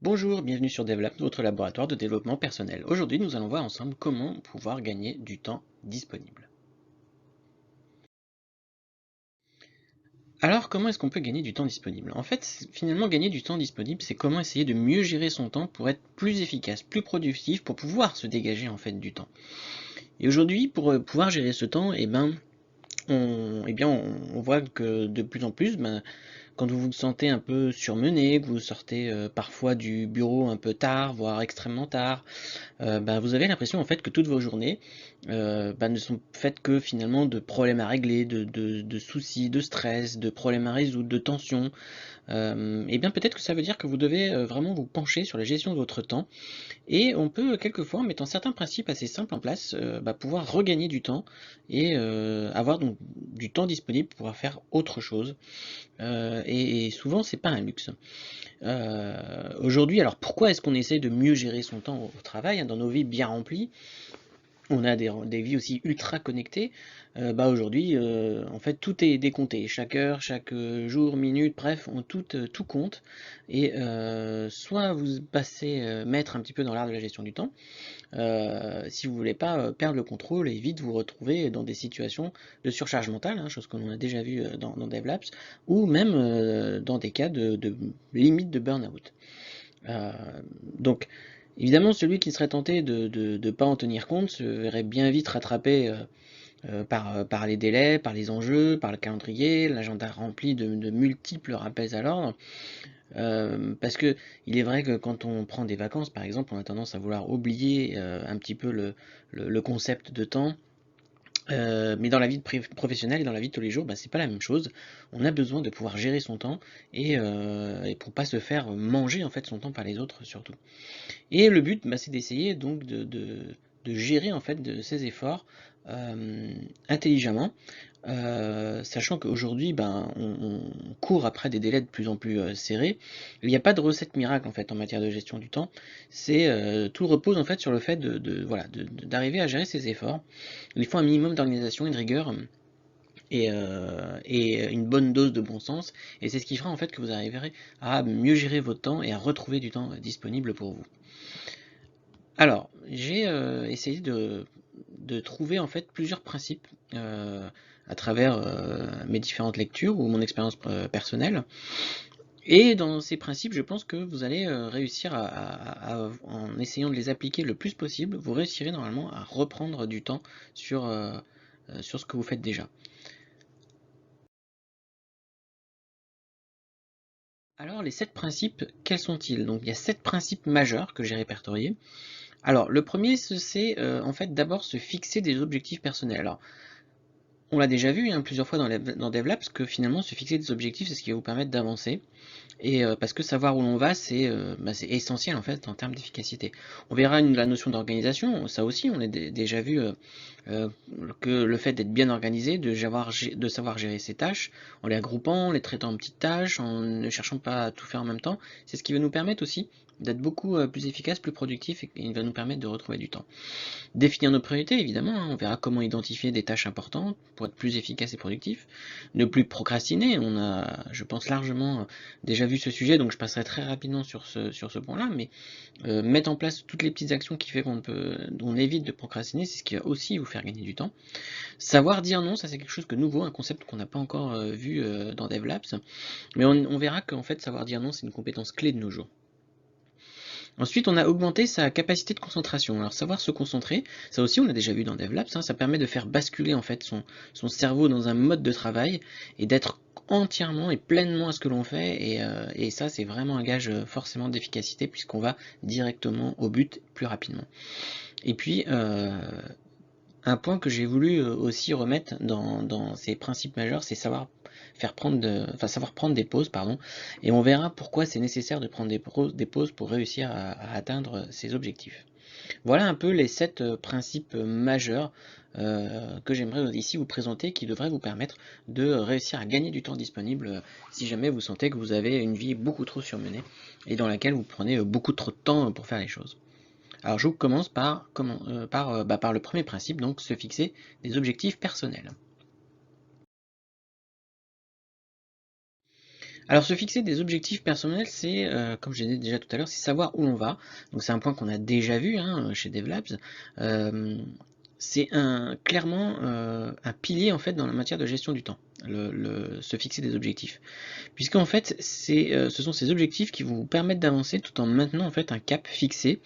Bonjour, bienvenue sur DevLab, votre laboratoire de développement personnel. Aujourd'hui, nous allons voir ensemble comment pouvoir gagner du temps disponible. Alors, comment est-ce qu'on peut gagner du temps disponible? En fait, finalement, gagner du temps disponible, c'est comment essayer de mieux gérer son temps pour être plus efficace, plus productif, pour pouvoir se dégager en fait du temps. Et aujourd'hui, pour pouvoir gérer ce temps, on voit que de plus en plus, quand vous vous sentez un peu surmené, que vous sortez parfois du bureau un peu tard, voire extrêmement tard, vous avez l'impression en fait que toutes vos journées ne sont faites que finalement de problèmes à régler, de soucis, de stress, de problèmes à résoudre, de tensions. Et bien peut-être que ça veut dire que vous devez vraiment vous pencher sur la gestion de votre temps et on peut quelquefois, en mettant certains principes assez simples en place, pouvoir regagner du temps et avoir donc du temps disponible pour pouvoir faire autre chose. Et souvent, c'est pas un luxe. Aujourd'hui, alors pourquoi est-ce qu'on essaie de mieux gérer son temps au travail, hein, dans nos vies bien remplies? On a des vies aussi ultra connectées. Aujourd'hui, en fait, tout est décompté. Chaque heure, chaque jour, minute, bref, tout compte. Et soit vous passez maître un petit peu dans l'art de la gestion du temps, si vous voulez pas perdre le contrôle et vite vous retrouver dans des situations de surcharge mentale, hein, chose qu'on a déjà vu dans DevLabs, ou même dans des cas de limite de burn-out. Euh, donc, évidemment, celui qui serait tenté de ne pas en tenir compte se verrait bien vite rattrapé par les délais, par les enjeux, par le calendrier, l'agenda rempli de multiples rappels à l'ordre. Parce que il est vrai que quand on prend des vacances, par exemple, on a tendance à vouloir oublier un petit peu le concept de temps. Mais dans la vie professionnelle et dans la vie de tous les jours, c'est pas la même chose. On a besoin de pouvoir gérer son temps et pour pas se faire manger en fait son temps par les autres surtout. Et le but, c'est d'essayer donc de gérer en fait ces efforts intelligemment, sachant qu'aujourd'hui, on court après des délais de plus en plus serrés. Il n'y a pas de recette miracle en fait en matière de gestion du temps. Tout repose en fait sur le fait d'arriver à gérer ces efforts. Il faut un minimum d'organisation et de rigueur. Et une bonne dose de bon sens, et c'est ce qui fera en fait que vous arriverez à mieux gérer votre temps et à retrouver du temps disponible pour vous. Alors, j'ai essayé de trouver en fait plusieurs principes à travers mes différentes lectures ou mon expérience personnelle. Et dans ces principes, je pense que vous allez réussir en essayant de les appliquer le plus possible, vous réussirez normalement à reprendre du temps sur ce que vous faites déjà. Alors, les 7 principes, quels sont-ils? Donc, il y a 7 principes majeurs que j'ai répertoriés. Alors, le premier, c'est en fait d'abord se fixer des objectifs personnels. Alors, on l'a déjà vu hein, plusieurs fois dans DevLabs que finalement se fixer des objectifs, c'est ce qui va vous permettre d'avancer. Et parce que savoir où l'on va, c'est essentiel en fait en termes d'efficacité. On verra la notion d'organisation, ça aussi, on a déjà vu euh, que le fait d'être bien organisé, de savoir gérer ses tâches, en les regroupant, en les traitant en petites tâches, en ne cherchant pas à tout faire en même temps, c'est ce qui va nous permettre aussi d'être beaucoup plus efficace, plus productif, et il va nous permettre de retrouver du temps. Définir nos priorités, évidemment, hein, on verra comment identifier des tâches importantes pour être plus efficace et productif. Ne plus procrastiner, on a, je pense, largement déjà vu ce sujet, donc je passerai très rapidement sur ce point-là, mais mettre en place toutes les petites actions qui fait on évite de procrastiner, c'est ce qui va aussi vous faire gagner du temps. Savoir dire non, ça c'est quelque chose de nouveau, un concept qu'on n'a pas encore vu dans DevLabs, mais on verra qu'en fait savoir dire non c'est une compétence clé de nos jours. Ensuite, on a augmenté sa capacité de concentration. Alors, savoir se concentrer, ça aussi, on l'a déjà vu dans DevLabs, hein, ça permet de faire basculer en fait son cerveau dans un mode de travail et d'être entièrement et pleinement à ce que l'on fait. Et ça, c'est vraiment un gage forcément d'efficacité puisqu'on va directement au but plus rapidement. Et puis, un point que j'ai voulu aussi remettre dans ces principes majeurs, c'est savoir prendre des pauses, pardon, et on verra pourquoi c'est nécessaire de prendre des pauses pour réussir à atteindre ses objectifs. Voilà un peu les 7 principes majeurs que j'aimerais ici vous présenter qui devraient vous permettre de réussir à gagner du temps disponible si jamais vous sentez que vous avez une vie beaucoup trop surmenée et dans laquelle vous prenez beaucoup trop de temps pour faire les choses. Alors je commence par le premier principe, donc se fixer des objectifs personnels. Alors se fixer des objectifs personnels, c'est, comme je l'ai dit déjà tout à l'heure, c'est savoir où l'on va. Donc c'est un point qu'on a déjà vu hein, chez DevLabs. C'est clairement un pilier en fait dans la matière de gestion du temps, se fixer des objectifs. Puisqu'en fait, ce sont ces objectifs qui vous permettent d'avancer tout en maintenant en fait un cap fixé.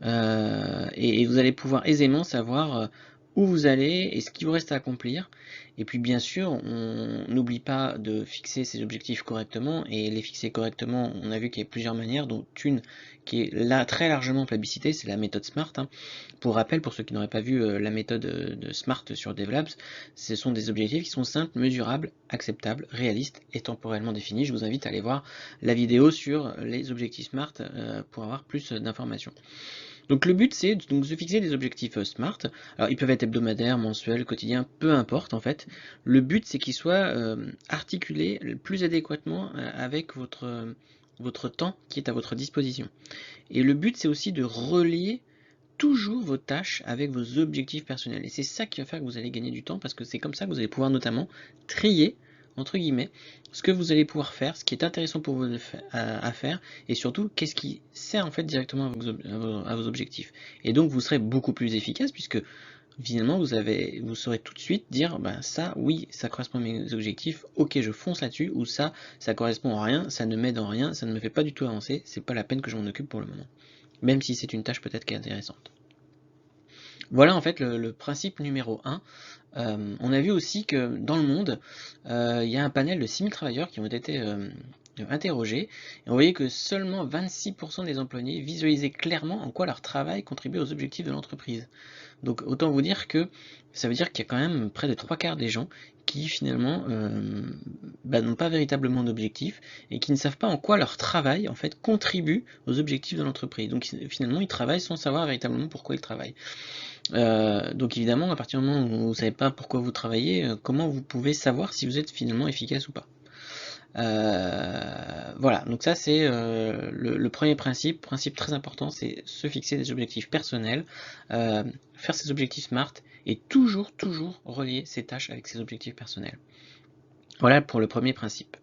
Et vous allez pouvoir aisément savoir où vous allez et ce qu'il vous reste à accomplir. Et puis bien sûr, on n'oublie pas de fixer ses objectifs correctement, et les fixer correctement, on a vu qu'il y a plusieurs manières, dont une qui est là très largement plébiscitée, c'est la méthode SMART. Hein. Pour rappel, pour ceux qui n'auraient pas vu la méthode de SMART sur DevLabs, ce sont des objectifs qui sont simples, mesurables, acceptables, réalistes et temporellement définis. Je vous invite à aller voir la vidéo sur les objectifs SMART pour avoir plus d'informations. Donc le but c'est de se fixer des objectifs SMART. Alors ils peuvent être hebdomadaires, mensuels, quotidiens, peu importe en fait. Le but c'est qu'ils soient articulés le plus adéquatement avec votre temps qui est à votre disposition. Et le but c'est aussi de relier toujours vos tâches avec vos objectifs personnels. Et c'est ça qui va faire que vous allez gagner du temps, parce que c'est comme ça que vous allez pouvoir notamment trier, entre guillemets, ce que vous allez pouvoir faire, ce qui est intéressant pour vous à faire, et surtout, qu'est-ce qui sert en fait directement à vos objectifs. Et donc, vous serez beaucoup plus efficace, puisque finalement, vous saurez tout de suite dire, bah, ça, oui, ça correspond à mes objectifs, ok, je fonce là-dessus, ou ça correspond à rien, ça ne m'aide en rien, ça ne me fait pas du tout avancer, c'est pas la peine que je m'en occupe pour le moment. Même si c'est une tâche peut-être qui est intéressante. Voilà en fait le principe numéro 1. On a vu aussi que dans le monde, il y a un panel de 6000 travailleurs qui ont été interrogés, et on voyait que seulement 26% des employés visualisaient clairement en quoi leur travail contribuait aux objectifs de l'entreprise. Donc autant vous dire que ça veut dire qu'il y a quand même près de 3/4 des gens qui finalement n'ont pas véritablement d'objectifs et qui ne savent pas en quoi leur travail en fait contribue aux objectifs de l'entreprise. Donc finalement ils travaillent sans savoir véritablement pourquoi ils travaillent. Donc évidemment, à partir du moment où vous ne savez pas pourquoi vous travaillez, comment vous pouvez savoir si vous êtes finalement efficace ou pas. Voilà, donc ça c'est le premier principe très important, c'est se fixer des objectifs personnels, faire ses objectifs SMART, et toujours relier ses tâches avec ses objectifs personnels. Voilà pour le premier principe.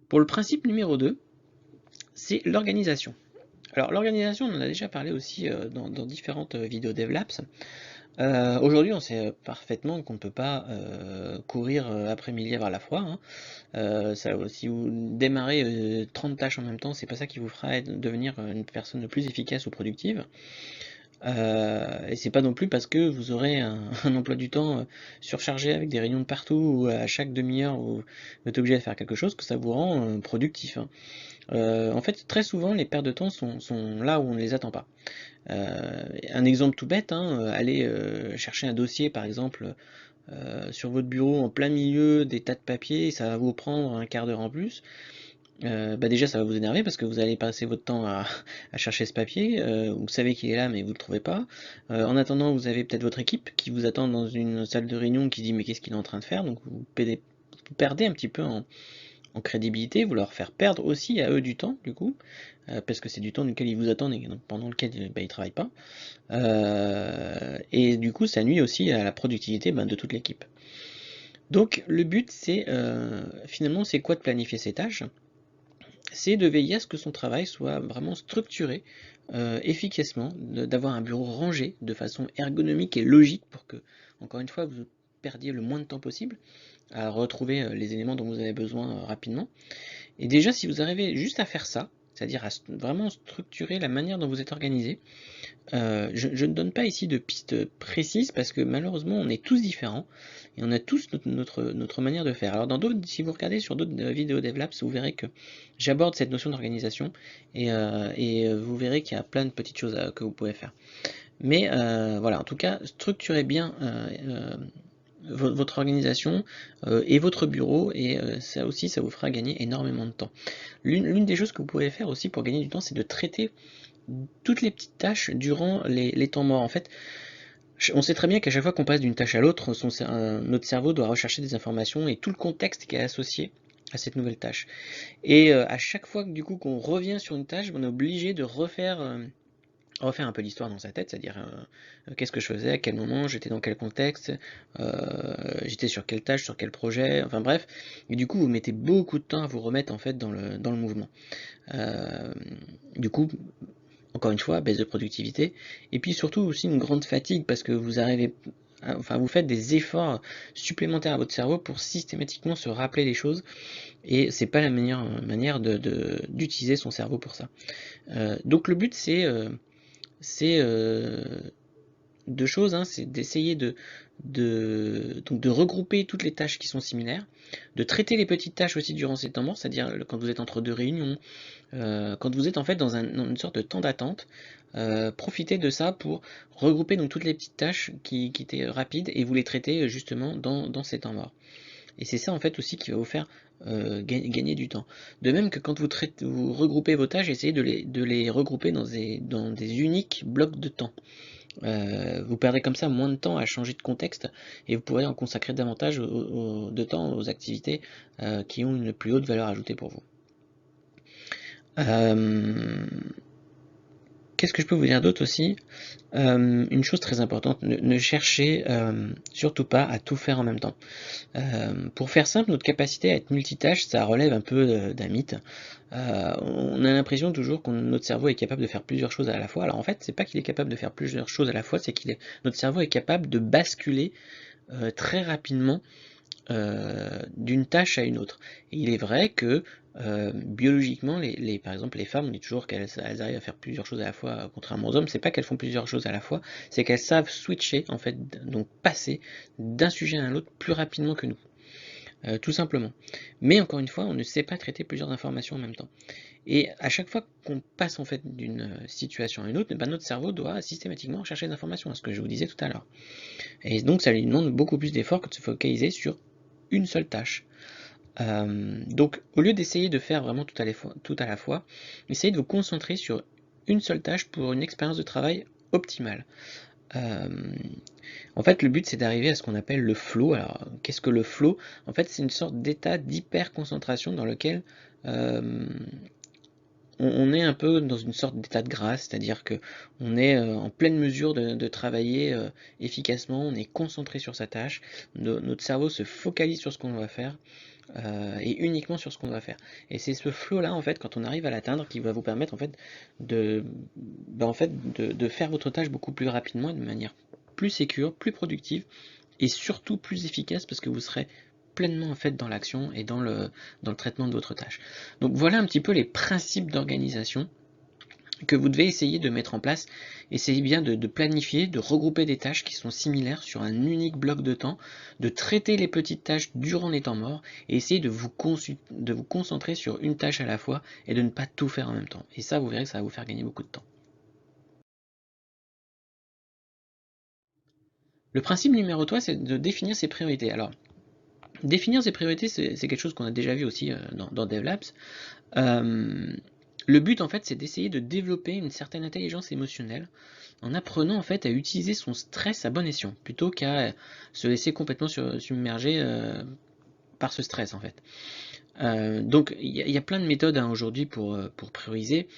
Pour le principe numéro 2, c'est l'organisation. Alors l'organisation, on en a déjà parlé aussi dans différentes vidéos DevLabs. Aujourd'hui, on sait parfaitement qu'on ne peut pas courir après 1000 lièvres à la fois. Hein. Si vous démarrez 30 tâches en même temps, c'est pas ça qui vous fera devenir une personne plus efficace ou productive. Et c'est pas non plus parce que vous aurez un emploi du temps surchargé avec des réunions de partout, ou à chaque demi-heure vous êtes obligé de faire quelque chose, que ça vous rend productif. Hein. En fait, très souvent, les pertes de temps sont là où on ne les attend pas. Un exemple tout bête, hein, allez chercher un dossier par exemple sur votre bureau en plein milieu des tas de papiers, ça va vous prendre un quart d'heure en plus. Déjà ça va vous énerver parce que vous allez passer votre temps à chercher ce papier, vous savez qu'il est là mais vous ne le trouvez pas. En attendant, vous avez peut-être votre équipe qui vous attend dans une salle de réunion qui dit mais qu'est-ce qu'il est en train de faire, donc vous perdez un petit peu en crédibilité, vous leur faire perdre aussi à eux du temps du coup, parce que c'est du temps duquel ils vous attendent et pendant lequel ils ne travaillent pas. Et du coup ça nuit aussi à la productivité de toute l'équipe. Donc le but c'est finalement c'est quoi de planifier ces tâches? C'est de veiller à ce que son travail soit vraiment structuré efficacement, d'avoir un bureau rangé de façon ergonomique et logique pour que, encore une fois, vous perdiez le moins de temps possible à retrouver les éléments dont vous avez besoin rapidement. Et déjà, si vous arrivez juste à faire ça, c'est-à-dire à vraiment structurer la manière dont vous êtes organisé, je ne donne pas ici de pistes précises parce que malheureusement on est tous différents et on a tous notre manière de faire. Alors si vous regardez sur d'autres vidéos DevLabs, vous verrez que j'aborde cette notion d'organisation et vous verrez qu'il y a plein de petites choses que vous pouvez faire. Mais voilà, en tout cas, structurez bien votre organisation et votre bureau, et ça aussi ça vous fera gagner énormément de temps. L'une des choses que vous pouvez faire aussi pour gagner du temps, c'est de traiter toutes les petites tâches durant les temps morts. En fait, on sait très bien qu'à chaque fois qu'on passe d'une tâche à l'autre, notre cerveau doit rechercher des informations et tout le contexte qui est associé à cette nouvelle tâche. Et à chaque fois que du coup qu'on revient sur une tâche, on est obligé de refaire refaire un peu l'histoire dans sa tête, c'est-à-dire qu'est-ce que je faisais, à quel moment, j'étais dans quel contexte, j'étais sur quelle tâche, sur quel projet, enfin bref. Et du coup, vous mettez beaucoup de temps à vous remettre en fait dans le mouvement. Euh, du coup, encore une fois, baisse de productivité, et puis surtout aussi une grande fatigue parce que vous arrivez, enfin vous faites des efforts supplémentaires à votre cerveau pour systématiquement se rappeler les choses, et c'est pas la meilleure manière d'utiliser son cerveau pour ça. Donc le but c'est deux choses, hein, c'est d'essayer donc de regrouper toutes les tâches qui sont similaires, de traiter les petites tâches aussi durant ces temps morts, c'est-à-dire quand vous êtes entre deux réunions, quand vous êtes en fait dans une sorte de temps d'attente, profitez de ça pour regrouper donc toutes les petites tâches qui étaient rapides et vous les traitez justement dans ces temps morts. Et c'est ça en fait aussi qui va vous faire gagner du temps. De même que quand vous regroupez vos tâches, essayez de les regrouper dans des uniques blocs de temps. Vous perdrez comme ça moins de temps à changer de contexte et vous pourrez en consacrer davantage de temps aux activités qui ont une plus haute valeur ajoutée pour vous. Qu'est-ce que je peux vous dire d'autre aussi? Une chose très importante, ne cherchez surtout pas à tout faire en même temps. Pour faire simple, notre capacité à être multitâche, ça relève un peu d'un mythe. On a l'impression toujours que notre cerveau est capable de faire plusieurs choses à la fois. Alors en fait, c'est pas qu'il est capable de faire plusieurs choses à la fois, c'est notre cerveau est capable de basculer très rapidement d'une tâche à une autre. Et il est vrai que biologiquement, par exemple les femmes, on dit toujours qu'elles arrivent à faire plusieurs choses à la fois, contrairement aux hommes, c'est pas qu'elles font plusieurs choses à la fois, c'est qu'elles savent switcher, en fait, donc passer d'un sujet à l'autre plus rapidement que nous. Tout simplement. Mais encore une fois, on ne sait pas traiter plusieurs informations en même temps. Et à chaque fois qu'on passe en fait d'une situation à une autre, ben, notre cerveau doit systématiquement chercher des informations, ce que je vous disais tout à l'heure. Et donc ça lui demande beaucoup plus d'efforts que de se focaliser sur une seule tâche. Donc au lieu d'essayer de faire vraiment tout à la fois, essayez de vous concentrer sur une seule tâche pour une expérience de travail optimale. En fait, le but c'est d'arriver à ce qu'on appelle le flow. Alors, qu'est-ce que le flow? En fait, c'est une sorte d'état d'hyper-concentration dans lequel on est un peu dans une sorte d'état de grâce, c'est-à-dire que on est en pleine mesure de travailler efficacement, on est concentré sur sa tâche, notre cerveau se focalise sur ce qu'on va faire, et uniquement sur ce qu'on va faire. Et c'est ce flow-là, en fait, quand on arrive à l'atteindre, qui va vous permettre, en fait, de faire votre tâche beaucoup plus rapidement, et de manière plus sécure, plus productive, et surtout plus efficace, parce que vous serez pleinement en fait dans l'action et dans le traitement de votre tâche. Donc voilà un petit peu les principes d'organisation que vous devez essayer de mettre en place. Essayez bien de planifier, de regrouper des tâches qui sont similaires sur un unique bloc de temps, de traiter les petites tâches durant les temps morts, et essayez de vous concentrer sur une tâche à la fois et de ne pas tout faire en même temps. Et ça, vous verrez que ça va vous faire gagner beaucoup de temps. Le principe numéro 3, c'est de définir ses priorités. Alors, définir ses priorités, c'est quelque chose qu'on a déjà vu aussi dans DevLabs. Le but, en fait, c'est d'essayer de développer une certaine intelligence émotionnelle en apprenant en fait à utiliser son stress à bon escient, plutôt qu'à se laisser complètement submerger par ce stress en fait. Donc il y a plein de méthodes hein, aujourd'hui pour prioriser,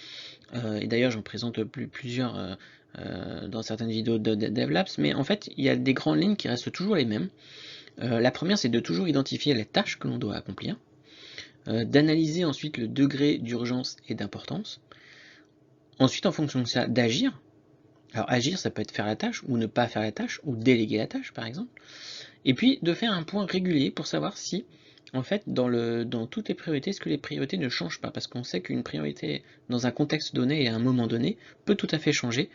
et d'ailleurs j'en présente plusieurs dans certaines vidéos de DevLabs, mais en fait il y a des grandes lignes qui restent toujours les mêmes. La première c'est de toujours identifier les tâches que l'on doit accomplir, d'analyser ensuite le degré d'urgence et d'importance, ensuite en fonction de ça d'agir. Alors agir, ça peut être faire la tâche, ou ne pas faire la tâche, ou déléguer la tâche par exemple. Et puis de faire un point régulier pour savoir si, en fait, dans toutes les priorités, est-ce que les priorités ne changent pas? Parce qu'on sait qu'une priorité dans un contexte donné et à un moment donné peut tout à fait changer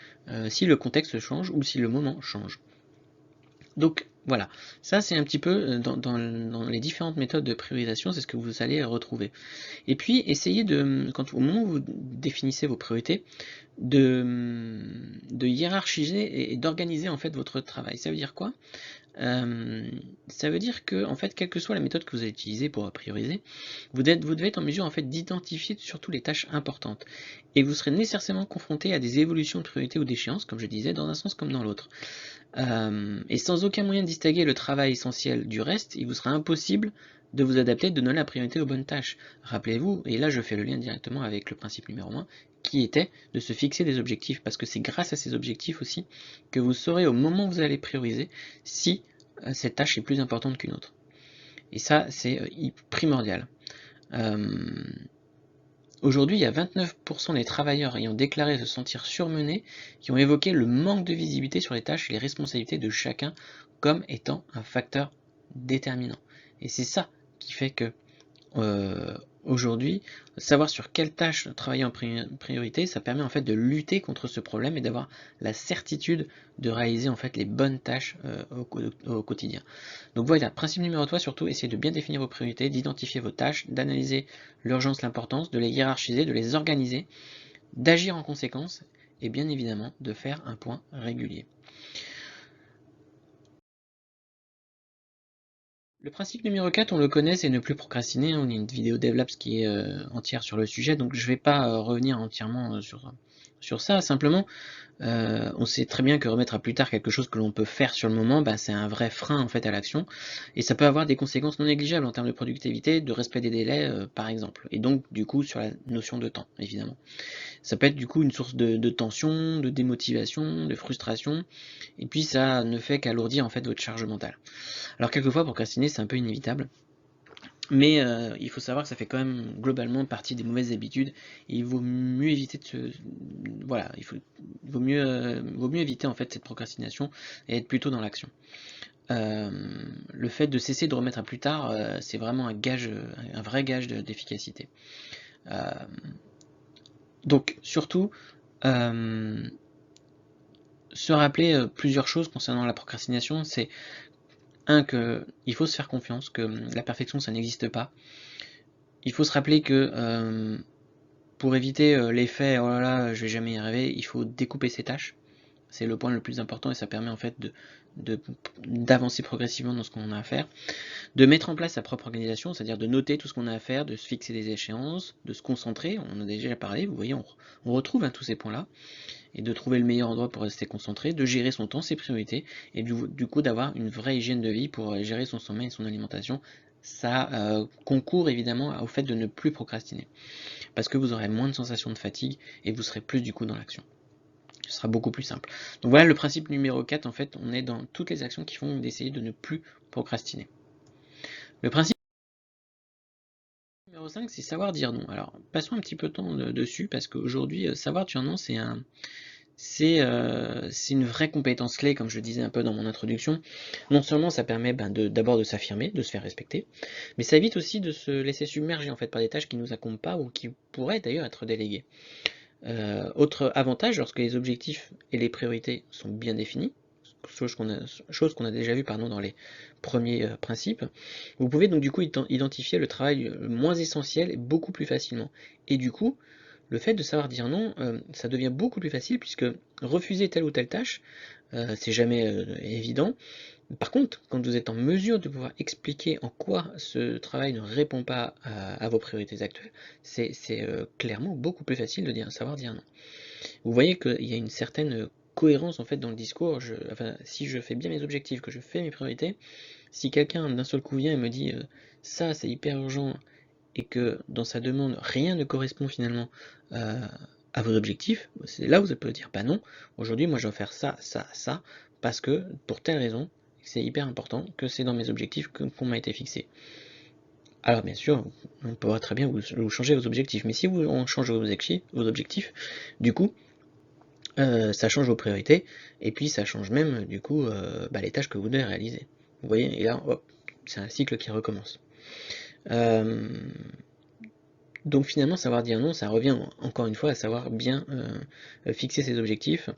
si le contexte change ou si le moment change. Donc voilà, ça c'est un petit peu dans les différentes méthodes de priorisation, c'est ce que vous allez retrouver. Et puis essayez au moment où vous définissez vos priorités, de hiérarchiser et d'organiser en fait votre travail. Ça veut dire quoi? Ça veut dire que, en fait, quelle que soit la méthode que vous allez utiliser pour prioriser, vous devez être en mesure en fait d'identifier surtout les tâches importantes. Et vous serez nécessairement confronté à des évolutions de priorité ou d'échéance, comme je disais, dans un sens comme dans l'autre. Et sans aucun moyen de distinguer le travail essentiel du reste, il vous sera impossible de vous adapter, de donner la priorité aux bonnes tâches. Rappelez-vous, et là je fais le lien directement avec le principe numéro 1, était de se fixer des objectifs, parce que c'est grâce à ces objectifs aussi que vous saurez au moment où vous allez prioriser si cette tâche est plus importante qu'une autre. Et ça, c'est primordial. Aujourd'hui, il y a 29% des travailleurs ayant déclaré se sentir surmenés qui ont évoqué le manque de visibilité sur les tâches et les responsabilités de chacun comme étant un facteur déterminant. Et c'est ça qui fait que aujourd'hui, savoir sur quelle tâche travailler en priorité, ça permet en fait de lutter contre ce problème et d'avoir la certitude de réaliser en fait les bonnes tâches au quotidien. Donc voilà, principe numéro 3, surtout, essayez de bien définir vos priorités, d'identifier vos tâches, d'analyser l'urgence, l'importance, de les hiérarchiser, de les organiser, d'agir en conséquence et bien évidemment de faire un point régulier. Le principe numéro 4, on le connaît, c'est ne plus procrastiner. On a une vidéo DevLabs qui est entière sur le sujet, donc je ne vais pas revenir entièrement sur ça. Simplement, on sait très bien que remettre à plus tard quelque chose que l'on peut faire sur le moment, c'est un vrai frein en fait à l'action, et ça peut avoir des conséquences non négligeables en termes de productivité, de respect des délais par exemple, et donc du coup sur la notion de temps évidemment. Ça peut être du coup une source de tension, de démotivation, de frustration, et puis ça ne fait qu'alourdir en fait votre charge mentale. Alors quelquefois procrastiner c'est un peu inévitable, mais il faut savoir que ça fait quand même globalement partie des mauvaises habitudes, et il vaut mieux éviter de se... Voilà, vaut mieux éviter en fait cette procrastination et être plutôt dans l'action. Le fait de cesser de remettre à plus tard, c'est vraiment un vrai gage d'efficacité. Donc surtout, se rappeler plusieurs choses concernant la procrastination, c'est qu'il faut se faire confiance, que la perfection ça n'existe pas. Il faut se rappeler que pour éviter l'effet oh là là je vais jamais y arriver, il faut découper ses tâches. C'est le point le plus important et ça permet en fait d'avancer progressivement dans ce qu'on a à faire. De mettre en place sa propre organisation, c'est-à-dire de noter tout ce qu'on a à faire, de se fixer des échéances, de se concentrer, on en a déjà parlé, vous voyez, on retrouve tous ces points-là, et de trouver le meilleur endroit pour rester concentré, de gérer son temps, ses priorités, et du coup d'avoir une vraie hygiène de vie pour gérer son sommeil et son alimentation. Ça concourt évidemment au fait de ne plus procrastiner, parce que vous aurez moins de sensation de fatigue et vous serez plus du coup dans l'action. Ce sera beaucoup plus simple. Donc voilà le principe numéro 4, en fait, on est dans toutes les actions qui font d'essayer de ne plus procrastiner. Le principe numéro 5, c'est savoir dire non. Alors, passons un petit peu de temps dessus, parce qu'aujourd'hui, savoir dire non, c'est une vraie compétence clé, comme je le disais un peu dans mon introduction. Non seulement ça permet d'abord de s'affirmer, de se faire respecter, mais ça évite aussi de se laisser submerger en fait par des tâches qui ne nous incombent pas ou qui pourraient d'ailleurs être déléguées. Autre avantage, lorsque les objectifs et les priorités sont bien définis, chose qu'on a déjà vu dans les premiers principes, vous pouvez donc du coup identifier le travail moins essentiel beaucoup plus facilement. Et du coup, le fait de savoir dire non, ça devient beaucoup plus facile, puisque refuser telle ou telle tâche, c'est jamais évident. Par contre, quand vous êtes en mesure de pouvoir expliquer en quoi ce travail ne répond pas à vos priorités actuelles, c'est clairement beaucoup plus facile de savoir dire non. Vous voyez qu'il y a une certaine cohérence en fait dans le discours. Si je fais bien mes objectifs, que je fais mes priorités, si quelqu'un d'un seul coup vient et me dit ça c'est hyper urgent, et que dans sa demande rien ne correspond finalement à vos objectifs, c'est là où vous pouvez dire bah non, aujourd'hui moi je vais faire ça, ça, ça, parce que pour telle raison, c'est hyper important, que c'est dans mes objectifs qu'on m'a été fixé. Alors bien sûr, on pourra très bien vous changer vos objectifs, mais si on change vos objectifs, du coup, ça change vos priorités, et puis ça change même du coup les tâches que vous devez réaliser. Vous voyez, et là, hop, c'est un cycle qui recommence. Donc finalement, savoir dire non, ça revient encore une fois à savoir bien fixer ses objectifs.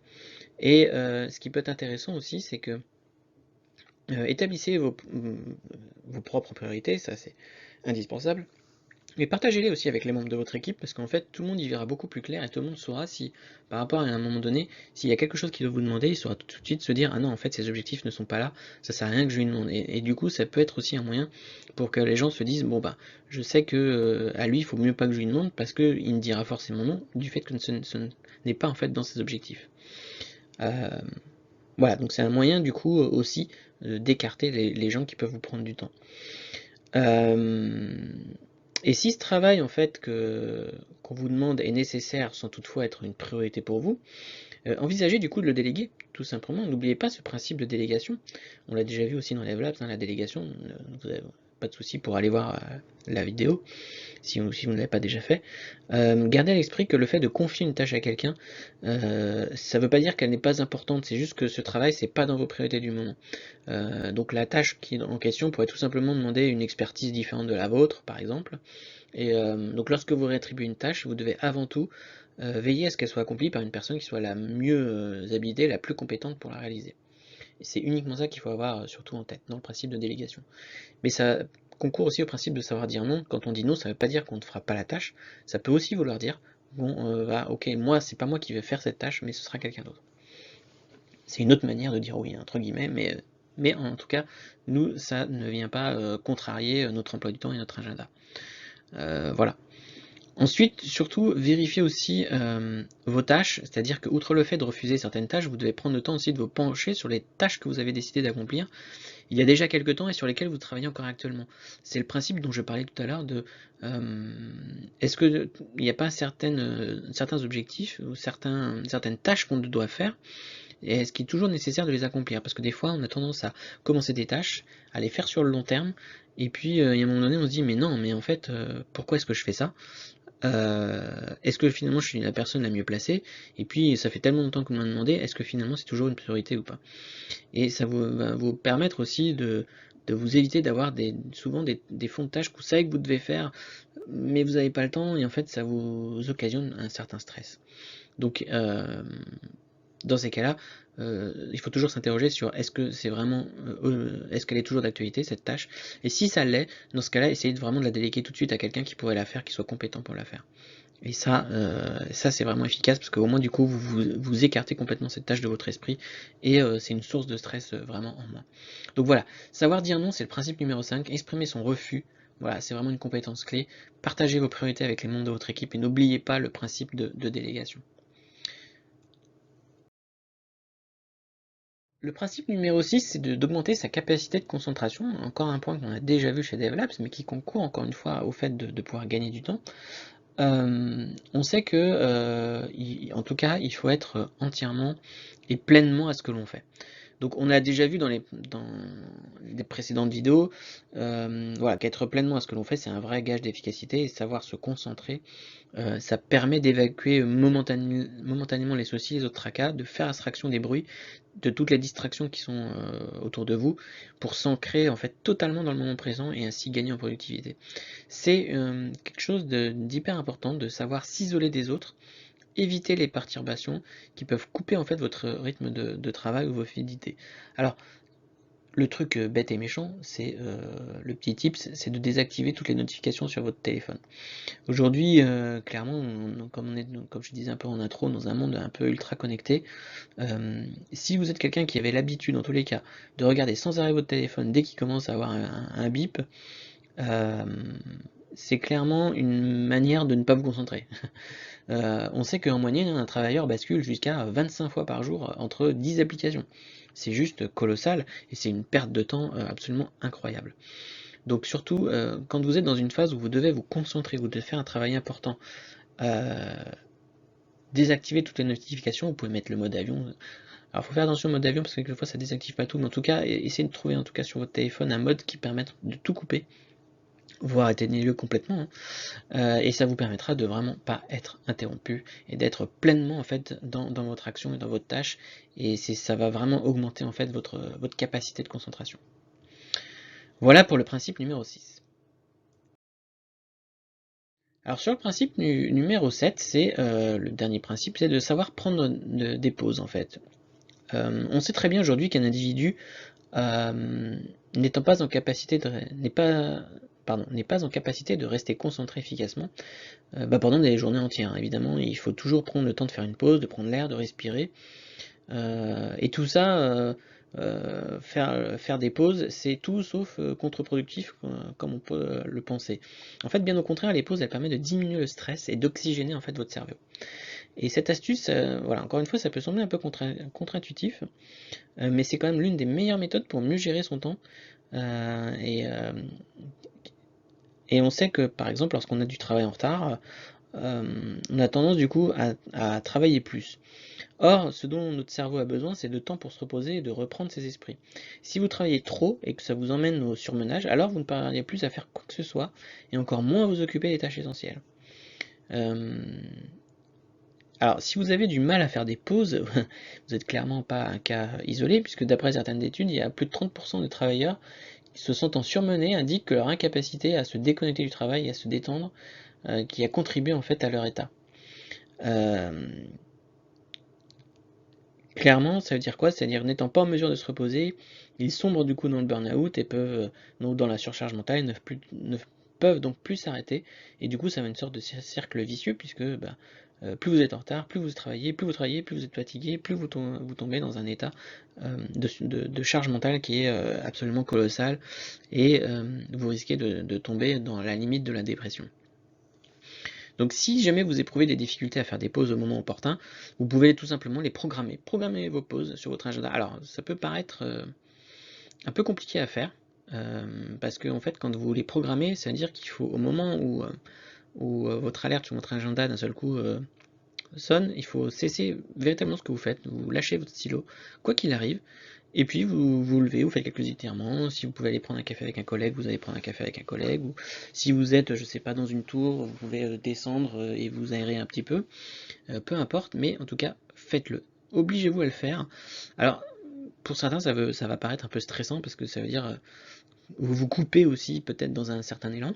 Et ce qui peut être intéressant aussi, c'est que établissez vos propres priorités, ça c'est indispensable. Mais partagez-les aussi avec les membres de votre équipe, parce qu'en fait, tout le monde y verra beaucoup plus clair et tout le monde saura si, par rapport à un moment donné, s'il y a quelque chose qu'il doit vous demander, il saura tout de suite se dire ah non, en fait, ces objectifs ne sont pas là, ça sert à rien que je lui demande. Et du coup, ça peut être aussi un moyen pour que les gens se disent bon je sais que à lui, il faut mieux pas que je lui demande, parce qu'il me dira forcément non, du fait que ce n'est pas en fait dans ses objectifs. Voilà, donc c'est un moyen du coup aussi d'écarter les gens qui peuvent vous prendre du temps. Et si ce travail en fait qu'on vous demande est nécessaire sans toutefois être une priorité pour vous, envisagez du coup de le déléguer, tout simplement. N'oubliez pas ce principe de délégation. On l'a déjà vu aussi dans les Labs, hein, la délégation. Vous n'avez pas de souci pour aller voir la vidéo si vous ne l'avez pas déjà fait. Gardez à l'esprit que le fait de confier une tâche à quelqu'un, ça ne veut pas dire qu'elle n'est pas importante, c'est juste que ce travail, c'est pas dans vos priorités du moment. Donc la tâche qui est en question pourrait tout simplement demander une expertise différente de la vôtre, par exemple. Et donc lorsque vous réattribuez une tâche, vous devez avant tout veiller à ce qu'elle soit accomplie par une personne qui soit la mieux habilitée, la plus compétente pour la réaliser. Et c'est uniquement ça qu'il faut avoir surtout en tête dans le principe de délégation. Mais ça concourt aussi au principe de savoir dire non. Quand on dit non, ça ne veut pas dire qu'on ne fera pas la tâche. Ça peut aussi vouloir dire bon, ok, moi, c'est pas moi qui vais faire cette tâche, mais ce sera quelqu'un d'autre. C'est une autre manière de dire oui, entre guillemets, mais en tout cas, nous, ça ne vient pas contrarier notre emploi du temps et notre agenda. Voilà. Ensuite, surtout, vérifiez aussi vos tâches, c'est-à-dire que outre le fait de refuser certaines tâches, vous devez prendre le temps aussi de vous pencher sur les tâches que vous avez décidé d'accomplir il y a déjà quelques temps et sur lesquels vous travaillez encore actuellement. C'est le principe dont je parlais tout à l'heure de est-ce qu'il n'y a pas certains objectifs ou certaines tâches qu'on doit faire et est-ce qu'il est toujours nécessaire de les accomplir? Parce que des fois on a tendance à commencer des tâches, à les faire sur le long terme et puis il y a un moment donné on se dit mais non mais en fait pourquoi est-ce que je fais ça? Est-ce que finalement je suis la personne la mieux placée? Et puis ça fait tellement longtemps qu'on m'a demandé, est-ce que finalement c'est toujours une priorité ou pas? Et ça va vous permettre aussi de vous éviter d'avoir souvent des fonds de tâches que vous savez que vous devez faire, mais vous n'avez pas le temps et en fait ça vous occasionne un certain stress. Donc dans ces cas-là, il faut toujours s'interroger sur est-ce que c'est vraiment, est-ce qu'elle est toujours d'actualité cette tâche? Et si ça l'est, dans ce cas-là, essayez vraiment de la déléguer tout de suite à quelqu'un qui pourrait la faire, qui soit compétent pour la faire. Et ça c'est vraiment efficace parce qu'au moins du coup vous écartez complètement cette tâche de votre esprit et c'est une source de stress vraiment en moins. Donc voilà, savoir dire non c'est le principe numéro 5, exprimer son refus, voilà, c'est vraiment une compétence clé. Partagez vos priorités avec les membres de votre équipe et n'oubliez pas le principe de délégation. Le principe numéro 6, c'est d'augmenter sa capacité de concentration, encore un point qu'on a déjà vu chez DevLabs, mais qui concourt encore une fois au fait de pouvoir gagner du temps. On sait que, en tout cas, il faut être entièrement et pleinement à ce que l'on fait. Donc on a déjà vu dans les précédentes vidéos, voilà, qu'être pleinement à ce que l'on fait, c'est un vrai gage d'efficacité et savoir se concentrer, ça permet d'évacuer momentanément les soucis, les autres tracas, de faire abstraction des bruits, de toutes les distractions qui sont autour de vous, pour s'ancrer en fait totalement dans le moment présent et ainsi gagner en productivité. C'est quelque chose d'hyper important de savoir s'isoler des autres, éviter les perturbations qui peuvent couper en fait votre rythme de travail ou vos fluidités. Alors, le truc bête et méchant, c'est le petit tips, c'est de désactiver toutes les notifications sur votre téléphone. Aujourd'hui, clairement, comme je disais un peu en intro, dans un monde un peu ultra connecté, si vous êtes quelqu'un qui avait l'habitude, en tous les cas, de regarder sans arrêt votre téléphone dès qu'il commence à avoir un bip, euh, c'est clairement une manière de ne pas vous concentrer. On sait qu'en moyenne, un travailleur bascule jusqu'à 25 fois par jour entre 10 applications. C'est juste colossal et c'est une perte de temps absolument incroyable. Donc surtout, quand vous êtes dans une phase où vous devez vous concentrer, vous devez faire un travail important, euh, désactiver toutes les notifications, vous pouvez mettre le mode avion. Alors il faut faire attention au mode avion parce que quelquefois ça désactive pas tout, mais en tout cas, essayez de trouver en tout cas sur votre téléphone un mode qui permette de tout couper, voire éteignez-le complètement, hein. Et ça vous permettra de vraiment pas être interrompu et d'être pleinement en fait dans votre action et dans votre tâche et ça va vraiment augmenter en fait votre capacité de concentration. Voilà pour le principe numéro 6. Alors sur le principe numéro 7, c'est le dernier principe, c'est de savoir prendre des pauses en fait. On sait très bien aujourd'hui qu'un individu euh, n'étant pas en capacité de n'est pas en capacité de rester concentré efficacement pendant des journées entières, hein. Évidemment, il faut toujours prendre le temps de faire une pause, de prendre l'air, de respirer. Et tout ça, faire des pauses, c'est tout sauf contre-productif, comme on peut le penser. En fait, bien au contraire, les pauses, elles permettent de diminuer le stress et d'oxygéner en fait votre cerveau. Et cette astuce, voilà, encore une fois, ça peut sembler un peu contre-intuitif, mais c'est quand même l'une des meilleures méthodes pour mieux gérer son temps et Et on sait que par exemple lorsqu'on a du travail en retard, on a tendance du coup à travailler plus. Or, ce dont notre cerveau a besoin, c'est de temps pour se reposer et de reprendre ses esprits. Si vous travaillez trop et que ça vous emmène au surmenage, alors vous ne parvenez plus à faire quoi que ce soit, et encore moins à vous occuper des tâches essentielles. Euh, alors, si vous avez du mal à faire des pauses, vous n'êtes clairement pas un cas isolé, puisque d'après certaines études, il y a plus de 30% de travailleurs qui se sentent surmenés, indiquent que leur incapacité à se déconnecter du travail et à se détendre, qui a contribué en fait à leur état. Euh, Clairement, ça veut dire quoi? C'est-à-dire n'étant pas en mesure de se reposer, ils sombrent du coup dans le burn-out et peuvent, donc dans la surcharge mentale, ne peuvent donc plus s'arrêter. Et du coup, ça va une sorte de cercle vicieux puisque plus vous êtes en retard, plus vous travaillez, plus vous êtes fatigué, plus vous tombez dans un état de charge mentale qui est absolument colossal et vous risquez de tomber dans la limite de la dépression. Donc si jamais vous éprouvez des difficultés à faire des pauses au moment opportun, vous pouvez tout simplement les programmer. Programmez vos pauses sur votre agenda. Alors ça peut paraître un peu compliqué à faire, parce que en fait quand vous les programmez, ça veut dire qu'il faut au moment où votre alerte sur votre agenda d'un seul coup sonne, il faut cesser véritablement ce que vous faites, vous lâchez votre stylo, quoi qu'il arrive, et puis vous vous levez, vous faites quelques étirements, si vous pouvez aller prendre un café avec un collègue, vous allez prendre un café avec un collègue, ou si vous êtes, je sais pas, dans une tour, vous pouvez descendre et vous aérer un petit peu, peu importe, mais en tout cas, faites-le. Obligez-vous à le faire. Alors, pour certains, ça va paraître un peu stressant, parce que ça veut dire vous vous coupez aussi peut-être dans un certain élan,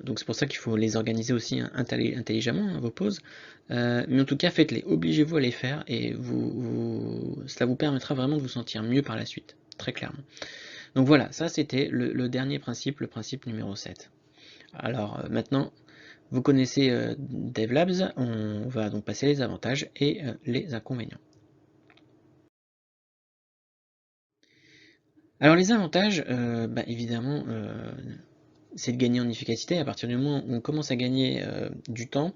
donc c'est pour ça qu'il faut les organiser aussi intelligemment, hein, vos pauses. Mais en tout cas, faites-les, obligez-vous à les faire et cela vous permettra vraiment de vous sentir mieux par la suite, très clairement. Donc voilà, ça c'était le dernier principe, le principe numéro 7. Alors maintenant, vous connaissez DevLabs, on va donc passer les avantages et les inconvénients. Alors les avantages, évidemment, c'est de gagner en efficacité. À partir du moment où on commence à gagner du temps,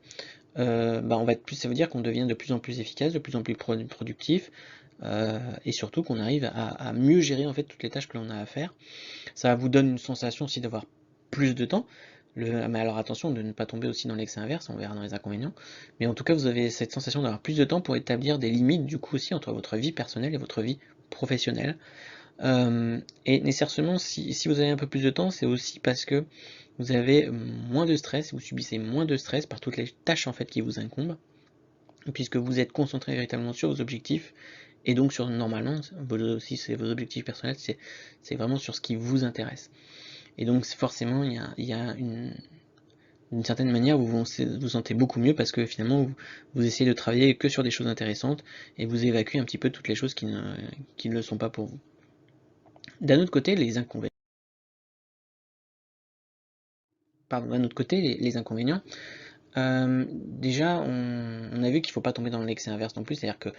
on va être plus, ça veut dire qu'on devient de plus en plus efficace, de plus en plus productif, et surtout qu'on arrive à mieux gérer en fait toutes les tâches que l'on a à faire. Ça vous donne une sensation aussi d'avoir plus de temps. Mais alors attention de ne pas tomber aussi dans l'excès inverse, on verra dans les inconvénients. Mais en tout cas, vous avez cette sensation d'avoir plus de temps pour établir des limites du coup aussi entre votre vie personnelle et votre vie professionnelle. Et nécessairement, si vous avez un peu plus de temps, c'est aussi parce que vous avez moins de stress, vous subissez moins de stress par toutes les tâches en fait qui vous incombent, puisque vous êtes concentré véritablement sur vos objectifs, et donc sur normalement, aussi c'est vos objectifs personnels, c'est vraiment sur ce qui vous intéresse. Et donc forcément, il y a d'une certaine manière, vous sentez beaucoup mieux parce que finalement, vous essayez de travailler que sur des choses intéressantes et vous évacuez un petit peu toutes les choses qui ne le sont pas pour vous. D'un autre côté, les inconvénients. Pardon, d'un autre côté, les inconvénients. Déjà, on a vu qu'il ne faut pas tomber dans l'excès inverse non plus, c'est-à-dire que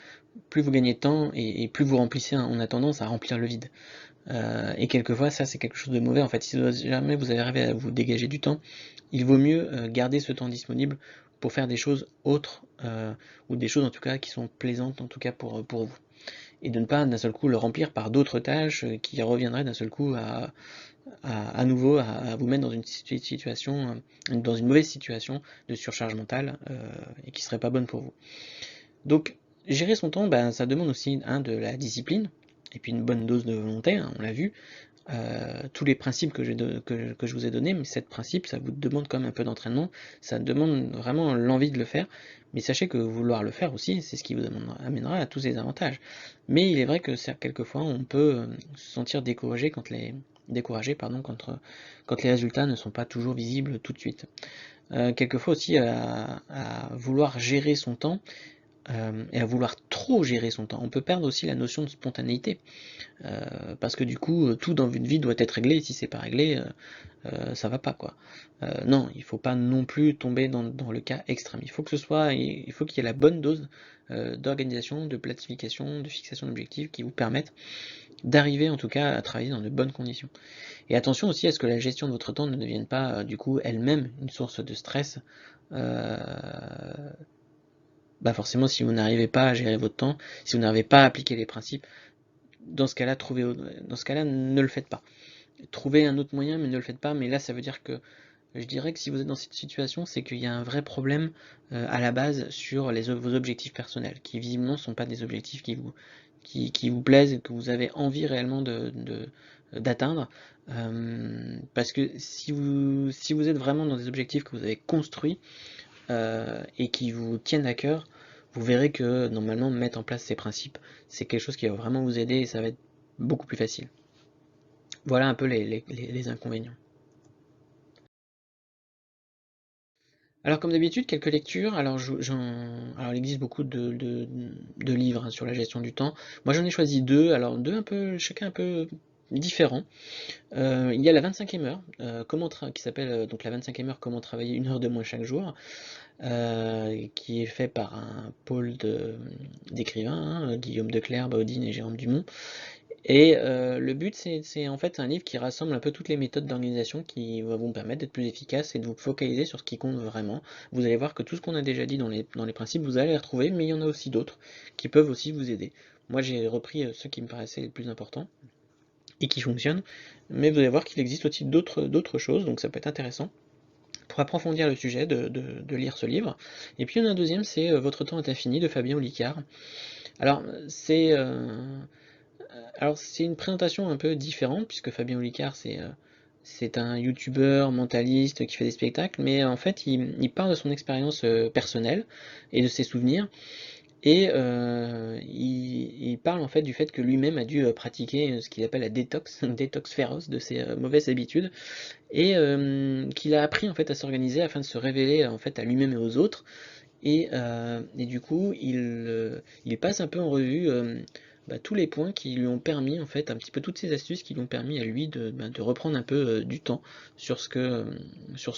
plus vous gagnez de temps et plus vous remplissez, on a tendance à remplir le vide. Et quelquefois, ça c'est quelque chose de mauvais. En fait, si jamais vous avez arrivé à vous dégager du temps, il vaut mieux garder ce temps disponible pour faire des choses autres, ou des choses en tout cas qui sont plaisantes en tout cas pour vous. Et de ne pas d'un seul coup le remplir par d'autres tâches qui reviendraient d'un seul coup à nouveau à vous mettre dans une situation, dans une mauvaise situation de surcharge mentale et qui serait pas bonne pour vous. Donc gérer son temps, ça demande aussi de la discipline et puis une bonne dose de volonté, hein, on l'a vu. Tous les principes que je vous ai donnés, mais 7 principes, ça vous demande quand même un peu d'entraînement, ça demande vraiment l'envie de le faire, mais sachez que vouloir le faire aussi, c'est ce qui vous amènera à tous ces avantages. Mais il est vrai que quelquefois on peut se sentir découragé quand les résultats ne sont pas toujours visibles tout de suite. Quelquefois aussi à vouloir gérer son temps, et à vouloir trop gérer son temps. On peut perdre aussi la notion de spontanéité. Parce que du coup, tout dans une vie doit être réglé, et si c'est pas réglé, ça va pas quoi. Non, il faut pas non plus tomber dans le cas extrême. Il faut qu'il y ait la bonne dose d'organisation, de planification, de fixation d'objectifs qui vous permettent d'arriver en tout cas à travailler dans de bonnes conditions. Et attention aussi à ce que la gestion de votre temps ne devienne pas du coup elle-même une source de stress. Euh, Forcément, si vous n'arrivez pas à gérer votre temps, si vous n'arrivez pas à appliquer les principes, dans ce cas-là, ne le faites pas. Trouvez un autre moyen, mais ne le faites pas. Mais là, ça veut dire que Je dirais que si vous êtes dans cette situation, c'est qu'il y a un vrai problème à la base sur vos objectifs personnels, qui visiblement ne sont pas des objectifs qui vous plaisent et que vous avez envie réellement d'atteindre. Parce que si vous êtes vraiment dans des objectifs que vous avez construits et qui vous tiennent à cœur, vous verrez que normalement mettre en place ces principes, c'est quelque chose qui va vraiment vous aider et ça va être beaucoup plus facile. Voilà un peu les inconvénients. Alors comme d'habitude, quelques lectures. Alors il existe beaucoup de livres hein, sur la gestion du temps. Moi j'en ai choisi deux, alors deux un peu, chacun un peu différents. Il y a la 25e heure, qui s'appelle donc la 25e heure, comment travailler 1 heure de moins chaque jour, qui est fait par un pôle d'écrivains, hein, Guillaume Declercq, Baudine et Jérôme Dumont. Et le but, c'est en fait un livre qui rassemble un peu toutes les méthodes d'organisation qui vont vous permettre d'être plus efficace et de vous focaliser sur ce qui compte vraiment. Vous allez voir que tout ce qu'on a déjà dit dans les principes, vous allez les retrouver, mais il y en a aussi d'autres qui peuvent aussi vous aider. Moi, j'ai repris ceux qui me paraissaient les plus importants et qui fonctionnent, mais vous allez voir qu'il existe aussi d'autres choses, donc ça peut être intéressant pour approfondir le sujet de lire ce livre. Et puis il y en a un deuxième, c'est Votre temps est infini de Fabien Olicard. Alors, c'est une présentation un peu différente, puisque Fabien Olicard, c'est un youtubeur mentaliste qui fait des spectacles, mais en fait, il parle de son expérience personnelle et de ses souvenirs, et il parle en fait du fait que lui-même a dû pratiquer ce qu'il appelle la détox, une détox féroce de ses mauvaises habitudes, et qu'il a appris en fait à s'organiser afin de se révéler en fait à lui-même et aux autres, et du coup, il passe un peu en revue tous les points qui lui ont permis, en fait, un petit peu toutes ces astuces qui lui ont permis à lui de reprendre un peu du temps sur sur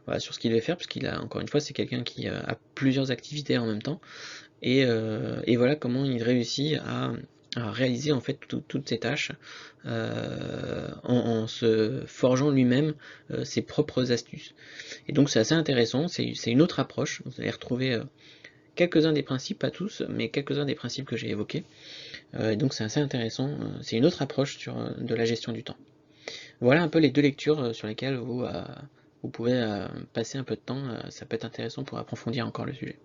voilà, sur ce qu'il veut faire, puisqu'il a, encore une fois, c'est quelqu'un qui a plusieurs activités en même temps, et voilà comment il réussit à réaliser en fait toutes ces tâches en se forgeant lui-même ses propres astuces. Et donc c'est assez intéressant, c'est une autre approche. Vous allez retrouver quelques-uns des principes, pas tous, mais quelques-uns des principes que j'ai évoqués. Et donc c'est assez intéressant, c'est une autre approche de la gestion du temps. Voilà un peu les deux lectures sur lesquelles vous pouvez passer un peu de temps, ça peut être intéressant pour approfondir encore le sujet.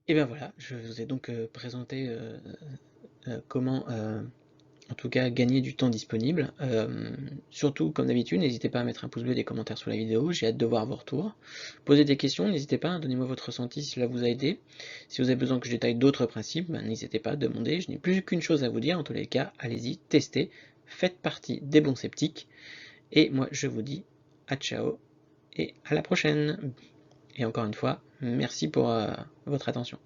Et bien voilà, je vous ai donc présenté comment en tout cas gagner du temps disponible. Surtout, comme d'habitude, n'hésitez pas à mettre un pouce bleu, des commentaires sous la vidéo, j'ai hâte de voir vos retours. Posez des questions, n'hésitez pas, donnez-moi votre ressenti si cela vous a aidé. Si vous avez besoin que je détaille d'autres principes, n'hésitez pas à demander, je n'ai plus qu'une chose à vous dire, en tous les cas, allez-y, testez, faites partie des bons sceptiques, et moi je vous dis à ciao, et à la prochaine. Et encore une fois, merci pour votre attention.